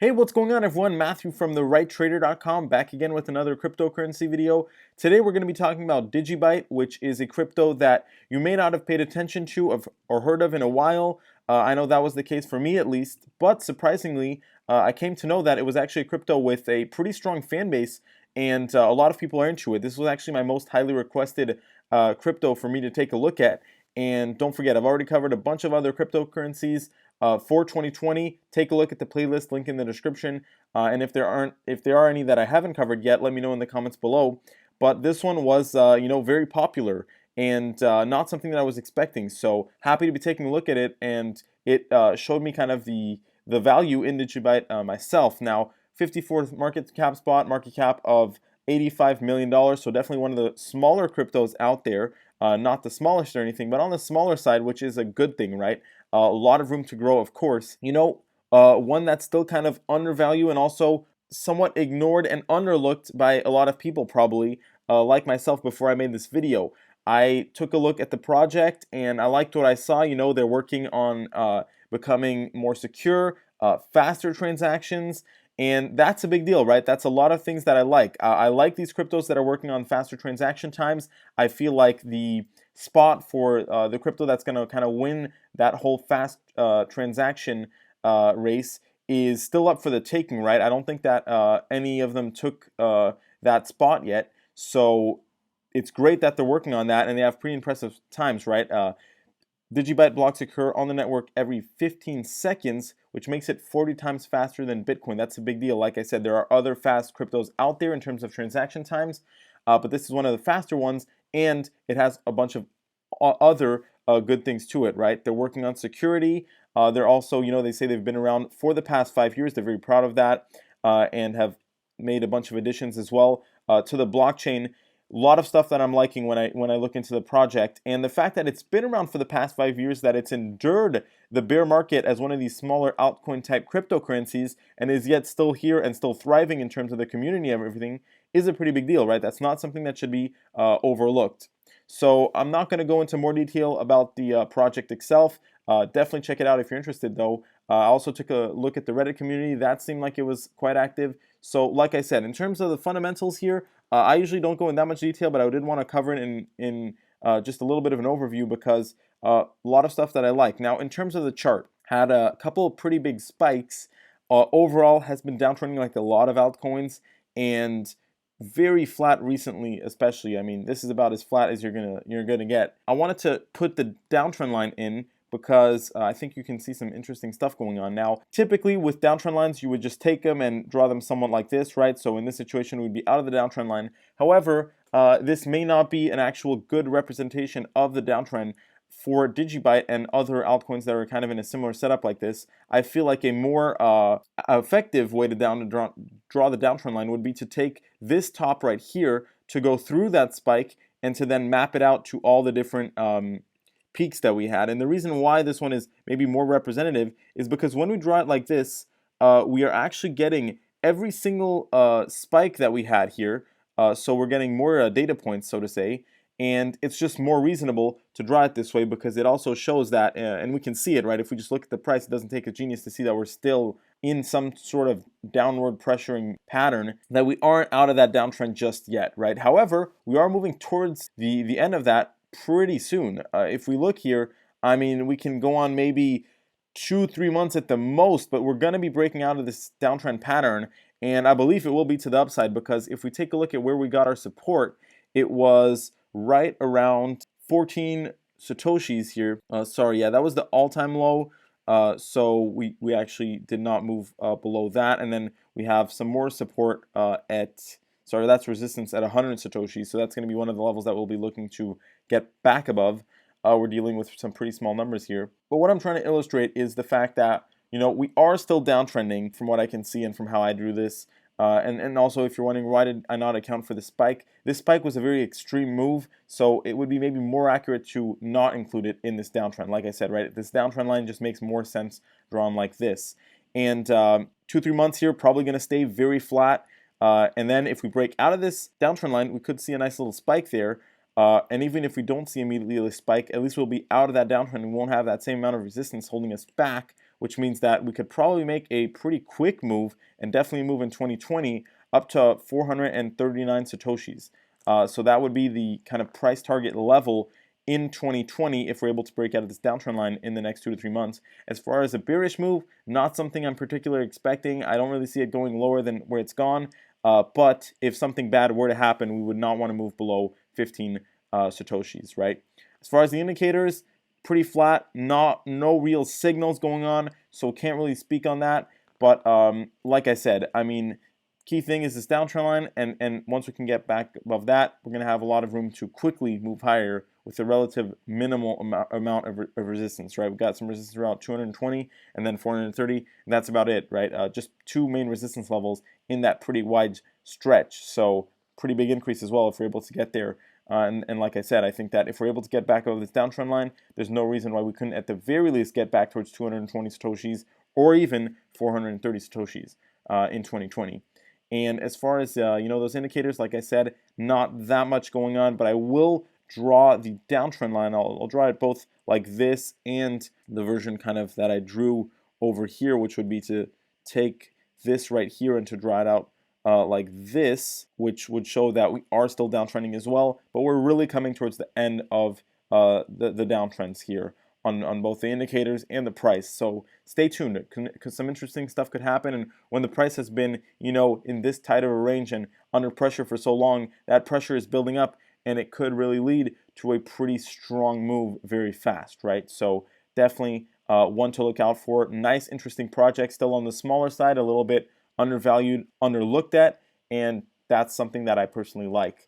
Hey, what's going on everyone? Matthew from therighttrader.com back again with another cryptocurrency video. Today we're going to be talking about Digibyte, which is a crypto that you may not have paid attention to or heard of in a while. I know that was the case for me at least, but surprisingly, I came to know that it was actually a crypto with a pretty strong fan base and a lot of people are into it. This was actually my most highly requested crypto for me to take a look at. And don't forget, I've already covered a bunch of other cryptocurrencies for 2020. Take a look at the playlist, link in the description. And if there are any that I haven't covered yet, let me know in the comments below. But this one was, very popular and not something that I was expecting. So happy to be taking a look at it, and it showed me kind of the value in Digibyte myself. Now, 54th market cap of $85 million. So definitely one of the smaller cryptos out there. Not the smallest or anything, but on the smaller side, which is a good thing, right? A lot of room to grow, of course. One that's still kind of undervalued and also somewhat ignored and underlooked by a lot of people, probably, like myself before I made this video. I took a look at the project and I liked what I saw. They're working on becoming more secure, faster transactions. And that's a big deal, right? That's a lot of things that I like. I like these cryptos that are working on faster transaction times. I feel like the spot for the crypto that's going to kind of win that whole fast transaction race is still up for the taking, right? I don't think that any of them took that spot yet. So it's great that they're working on that, and they have pretty impressive times, right? Digibyte blocks occur on the network every 15 seconds, which makes it 40 times faster than Bitcoin. That's a big deal. Like I said, there are other fast cryptos out there in terms of transaction times, but this is one of the faster ones, and it has a bunch of other good things to it, right? They're working on security. They're also, they say they've been around for the past 5 years. They're very proud of that, and have made a bunch of additions as well to the blockchain. A lot of stuff that I'm liking when I look into the project, and the fact that it's been around for the past 5 years, that it's endured the bear market as one of these smaller altcoin type cryptocurrencies and is yet still here and still thriving in terms of the community and everything is a pretty big deal, right? That's not something that should be overlooked. So I'm not going to go into more detail about the project itself. Definitely check it out if you're interested, though. I also took a look at the Reddit community. That seemed like it was quite active. So like I said, in terms of the fundamentals here, I usually don't go in that much detail, but I did want to cover it in just a little bit of an overview because a lot of stuff that I like. Now, in terms of the chart, had a couple of pretty big spikes. Overall, has been downtrending like a lot of altcoins, and very flat recently, especially. I mean, this is about as flat as you're gonna get. I wanted to put the downtrend line in because I think you can see some interesting stuff going on. Now, typically with downtrend lines, you would just take them and draw them somewhat like this, right? So in this situation, we'd be out of the downtrend line. However, this may not be an actual good representation of the downtrend for Digibyte and other altcoins that are kind of in a similar setup like this. I feel like a more effective way to draw the downtrend line would be to take this top right here to go through that spike and to then map it out to all the different peaks that we had. And the reason why this one is maybe more representative is because when we draw it like this, we are actually getting every single spike that we had here. So we're getting more data points, so to say, and it's just more reasonable to draw it this way because it also shows that, and we can see it, right? If we just look at the price, it doesn't take a genius to see that we're still in some sort of downward pressuring pattern, that we aren't out of that downtrend just yet, right? However, we are moving towards the end of that pretty soon. If we look here, I mean, we can go on maybe 2-3 months at the most, but we're going to be breaking out of this downtrend pattern, and I believe it will be to the upside because if we take a look at where we got our support, it was right around 14 Satoshis here. That was the all-time low. So we actually did not move below that, and then we have some more support that's resistance at 100 Satoshis, so that's going to be one of the levels that we'll be looking to get back above. We're dealing with some pretty small numbers here. But what I'm trying to illustrate is the fact that, we are still downtrending from what I can see and from how I drew this. And also, if you're wondering why did I not account for the spike, this spike was a very extreme move, so it would be maybe more accurate to not include it in this downtrend. Like I said, right, this downtrend line just makes more sense drawn like this. And 2-3 months here, probably going to stay very flat. And then if we break out of this downtrend line, we could see a nice little spike there. And even if we don't see immediately a spike, at least we'll be out of that downtrend and we won't have that same amount of resistance holding us back which means that we could probably make a pretty quick move and definitely move in 2020 up to 439 Satoshis. So that would be the kind of price target level in 2020 if we're able to break out of this downtrend line in the next 2 to 3 months. As far as a bearish move, not something I'm particularly expecting. I don't really see it going lower than where it's gone. But if something bad were to happen, we would not want to move below 15 Satoshis, right? As far as the indicators, pretty flat, no real signals going on, so can't really speak on that. But like I said, I mean, key thing is this downtrend line, and once we can get back above that, we're going to have a lot of room to quickly move higher with a relative minimal amount of resistance, right? We've got some resistance around 220 and then 430, and that's about it, right? Just two main resistance levels in that pretty wide stretch, so pretty big increase as well if we're able to get there. And like I said, I think that if we're able to get back over this downtrend line, there's no reason why we couldn't at the very least get back towards 220 Satoshis or even 430 Satoshis in 2020. And as far as those indicators, like I said, not that much going on, but I will draw the downtrend line. I'll draw it both like this and the version kind of that I drew over here, which would be to take this right here and to draw it out like this, which would show that we are still downtrending as well, but we're really coming towards the end of the downtrends here on both the indicators and the price. So stay tuned, because some interesting stuff could happen. And when the price has been, in this tight of a range and under pressure for so long, that pressure is building up, and it could really lead to a pretty strong move very fast, right? So definitely one to look out for. Nice, interesting project, still on the smaller side, a little bit undervalued, underlooked at, and that's something that I personally like.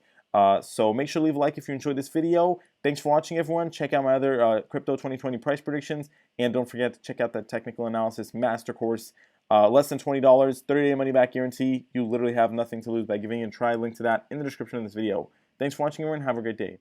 So make sure to leave a like if you enjoyed this video. Thanks for watching, everyone. Check out my other Crypto 2020 price predictions, and don't forget to check out that technical analysis master course. Less than $20, 30-day money-back guarantee. You literally have nothing to lose by giving it a try. Link to that in the description of this video. Thanks for watching, everyone. Have a great day.